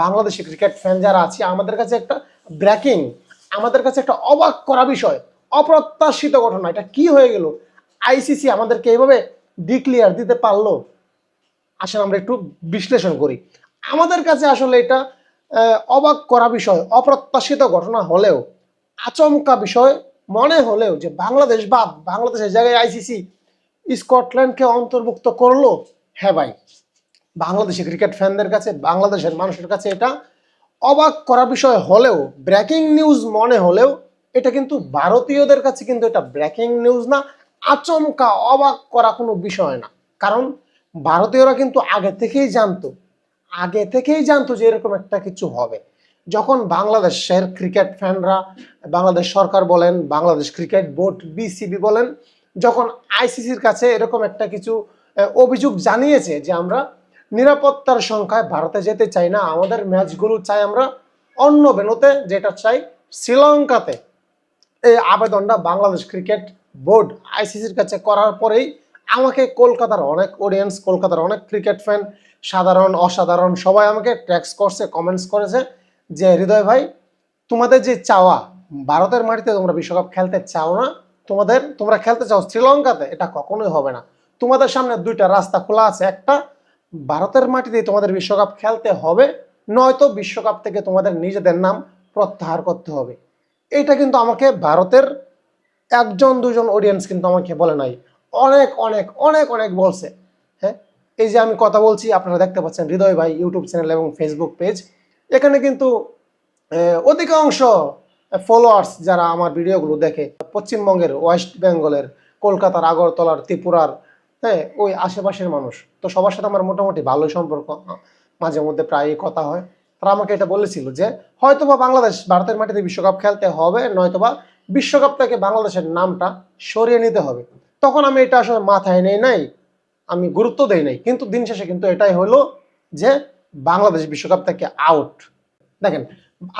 Bangladeshi cricket fan যারা আছি আমাদের কাছে একটা ব্রেকিং, আমাদের কাছে একটা অবাক করা বিষয়, অপ্রত্যাশিত ঘটনা। এটা কি হয়ে গেল? আইসিসি আমাদেরকে এইভাবে ডিক্লিয়ার দিতে পারলো। আসলে আমরা একটু বিশ্লেষণ করি। আমাদের কাছে আসলে এটা অবাক করা বিষয়, অপ্রত্যাশিত ঘটনা হলেও, আচমকা বিষয় মনে হলেও যে বাংলাদেশ বাদ বাংলাদেশের জায়গায় আইসিসি স্কটল্যান্ডকে অন্তর্ভুক্ত করলো। হ্যাঁ ভাই, বাংলাদেশি ক্রিকেট ফ্যানদের কাছে, বাংলাদেশের মানুষের কাছে এটা অবাক করা বিষয় হলেও, ব্রেকিং নিউজ মনে হলেও, এটা কিন্তু ভারতীয়দের কাছে কিন্তু এটা ব্রেকিং নিউজ না, আচমকা অবাক করা কোনো বিষয় না। কারণ ভারতীয়রা কিন্তু আগে থেকেই জানতো যে এরকম একটা কিছু হবে। যখন বাংলাদেশের ক্রিকেট ফ্যানরা, বাংলাদেশ সরকার বলেন, বাংলাদেশ ক্রিকেট বোর্ড বিসিবি বলেন, যখন আইসিসির কাছে এরকম একটা কিছু অভিযোগ জানিয়েছে যে আমরা নিরাপত্তার সংখ্যায় ভারতে যেতে চাই না, আমাদের ম্যাচগুলো চাই আমরা অন্য ভেন্যুতে, যেটা চাই শ্রীলঙ্কাতে, এই আবেদনটা বাংলাদেশ ক্রিকেট বোর্ড আইসিসির কাছে করার পরেই আমাকে কলকাতার অনেক অডিয়েন্স, কলকাতার অনেক ক্রিকেট ফ্যান, সাধারণ অসাধারণ সবাই আমাকে ট্যাক্স করছে, কমেন্টস করেছে যে হৃদয় ভাই, তোমাদের যে চাওয়া, ভারতের মাটিতে তোমরা বিশ্বকাপ খেলতে চাও না, তোমরা খেলতে চাও শ্রীলঙ্কাতে, এটা কখনোই হবে না। তোমাদের সামনে দুইটা রাস্তা খোলা আছে, একটা ভারতের মাটিতে তোমাদের বিশ্বকাপ খেলতে হবে, নয়তো বিশ্বকাপ থেকে তোমাদের নিজেদের নাম প্রত্যাহার করতে হবে। এইটা কিন্তু আমাকে ভারতের একজন দুজন অডিয়েন্স কিন্তু আমাকে বলে নাই, অনেক অনেক অনেক অনেক বলছে। হ্যাঁ, এই যে আমি কথা বলছি, আপনারা দেখতে পাচ্ছেন হৃদয় ভাই ইউটিউব চ্যানেল এবং ফেসবুক পেজ, এখানে কিন্তু অধিকাংশ ফলোয়ার্স যারা আমার ভিডিওগুলো দেখে পশ্চিমবঙ্গের, ওয়েস্ট বেঙ্গলের, কলকাতার, আগরতলার, ত্রিপুরার, হ্যাঁ ওই আশেপাশের মানুষ। তো সবার সাথে আমার মোটামুটি ভালোই সম্পর্ক, মাঝে মধ্যে প্রায়ই কথা হয়। তারা আমাকে এটা বলেছিল যে হয়তোবা বাংলাদেশ ভারতের মাটিতে বিশ্বকাপ খেলতে হবে, নয়তোবা বিশ্বকাপ থেকে বাংলাদেশের নামটা সরিয়ে নিতে হবে। তখন আমি এটা আসলে মাথায় নেই নাই, আমি গুরুত্ব দেই নাই। কিন্তু দিন শেষে কিন্তু এটাই হলো যে বাংলাদেশ বিশ্বকাপ থেকে আউট। দেখেন,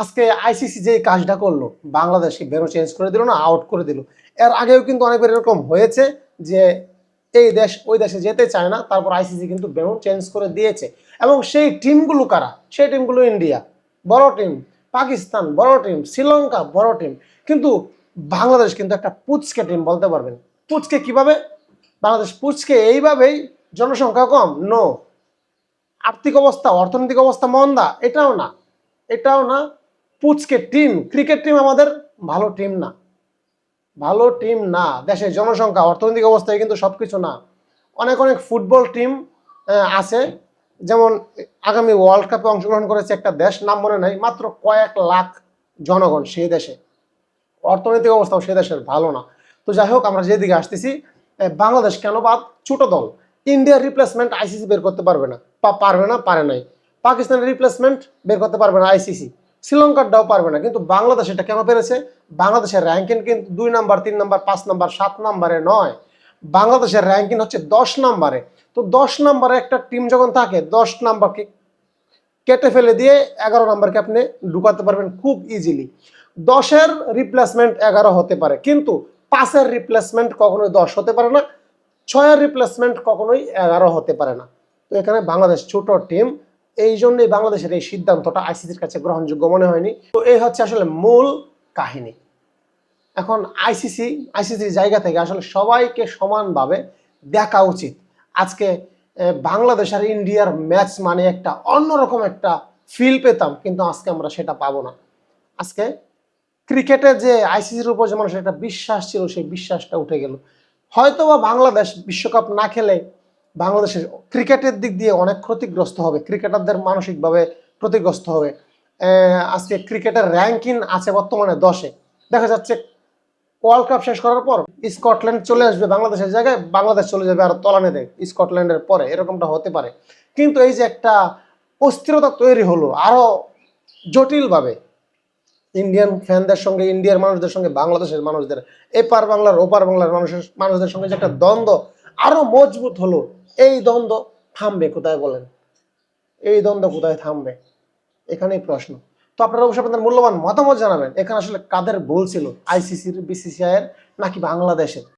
আজকে আইসিসি যে কাজটা করলো, বাংলাদেশকে ভেন্যু চেঞ্জ করে দিল না, আউট করে দিল। এর আগেও কিন্তু অনেকবার এরকম হয়েছে যে এই দেশ ওই দেশে যেতে চায় না, তারপর আইসিসি কিন্তু ভেন্যু চেঞ্জ করে দিয়েছে। এবং সেই টিমগুলো কারা? সেই টিমগুলো ইন্ডিয়া বড় টিম, পাকিস্তান বড় টিম, শ্রীলঙ্কা বড় টিম, কিন্তু বাংলাদেশ কিন্তু একটা পুচকে টিম বলতে পারবেন। পুচকে কিভাবে? বাংলাদেশ পুচকে এইভাবেই, জনসংখ্যা কম, নো, আর্থিক অবস্থা, অর্থনৈতিক অবস্থা মন্দা, এটাও না, পুচকে টিম। ক্রিকেট টিম আমাদের ভালো টিম না, ভালো টিম না। দেশের জনসংখ্যা, অর্থনৈতিক অবস্থায় কিন্তু সবকিছু না। অনেক অনেক ফুটবল টিম আছে, যেমন আগামী ওয়ার্ল্ড কাপে অংশগ্রহণ করেছে একটা দেশ, নাম মনে নাই, মাত্র কয়েক লাখ জনগণ সেই দেশে, অর্থনৈতিক অবস্থাও সে দেশের ভালো না। তো যাই হোক, আমরা যেদিকে আসতেছি, বাংলাদেশ কেন বাদ? ছোট দল। ইন্ডিয়ার রিপ্লেসমেন্ট আইসিসি বের করতে পারবে না, পারে নাই। পাকিস্তানের রিপ্লেসমেন্ট বের করতে পারবে না আইসিসি, শ্রীলঙ্কারটাও পারবে না। কিন্তু বাংলাদেশ এটা কেন পেরেছে? বাংলাদেশের র্যাঙ্কিং কিন্তু 2 নাম্বার, 3 নাম্বার, 5 নাম্বার, 7 নাম্বারে নয়, বাংলাদেশের র্যাঙ্কিং হচ্ছে 10 নাম্বারে। তো 10 নাম্বারে একটা টিম যখন থাকে, 10 নাম্বারকে কেটে ফেলে দিয়ে 11 নাম্বারকে আপনি ঢুকাতে পারবেন খুব ইজিলি। 10-এর রিপ্লেসমেন্ট 11 হতে পারে, কিন্তু 5-এর রিপ্লেসমেন্ট কখনোই 10 হতে পারে না, 6-এর রিপ্লেসমেন্ট কখনোই 11 হতে পারে না। তো এখানে বাংলাদেশ ছোট টিম, এই জন্যই বাংলাদেশের এই সিদ্ধান্তটা আইসিসির কাছে গ্রহণযোগ্য মনে হয়নি। তো এই হচ্ছে আসলে মূল কাহিনী। এখন আইসিসির জায়গা থেকে আসলে সবাইকে সমানভাবে দেখা উচিত। আজকে বাংলাদেশ আর ইন্ডিয়ার ম্যাচ মানে একটা অন্যরকম একটা ফিল পেতাম, কিন্তু আজকে আমরা সেটা পাবো না। আজকে ক্রিকেটের যে আইসিসির উপর যে মানুষের একটা বিশ্বাস ছিল, সেই বিশ্বাসটা উঠে গেল। হয়তোবা বাংলাদেশ বিশ্বকাপ না খেলে বাংলাদেশের ক্রিকেটের দিক দিয়ে অনেক ক্ষতিগ্রস্ত হবে, ক্রিকেটারদের মানসিকভাবে ক্ষতিগ্রস্ত হবে। আজকে ক্রিকেটের র্যাঙ্কিং আছে বর্তমানে 10-এ, দেখা যাচ্ছে ওয়ার্ল্ড কাপ শেষ করার পর স্কটল্যান্ড চলে আসবে বাংলাদেশের জায়গায়, বাংলাদেশ চলে যাবে আর তলানিতে স্কটল্যান্ডের পরে, এরকমটা হতে পারে। কিন্তু এই যে একটা অস্থিরতা তৈরি হলো আরো জটিলভাবে, ইন্ডিয়ান ফ্যানদের সঙ্গে, ইন্ডিয়ার মানুষদের সঙ্গে বাংলাদেশের মানুষদের, এপার বাংলার ওপার বাংলার মানুষদের সঙ্গে যে একটা দ্বন্দ্ব আরো মজবুত হলো, এই দ্বন্দ্ব থামবে কোথায় বলেন? এই দ্বন্দ্ব কোথায় থামবে? এখানেই প্রশ্ন। তো আপনারা অবশ্যই আপনাদের মূল্যবান মতামত জানাবেন, এখানে আসলে কাদের ভুল ছিল, আইসিসির, বিসিসিআই এর নাকি বাংলাদেশের?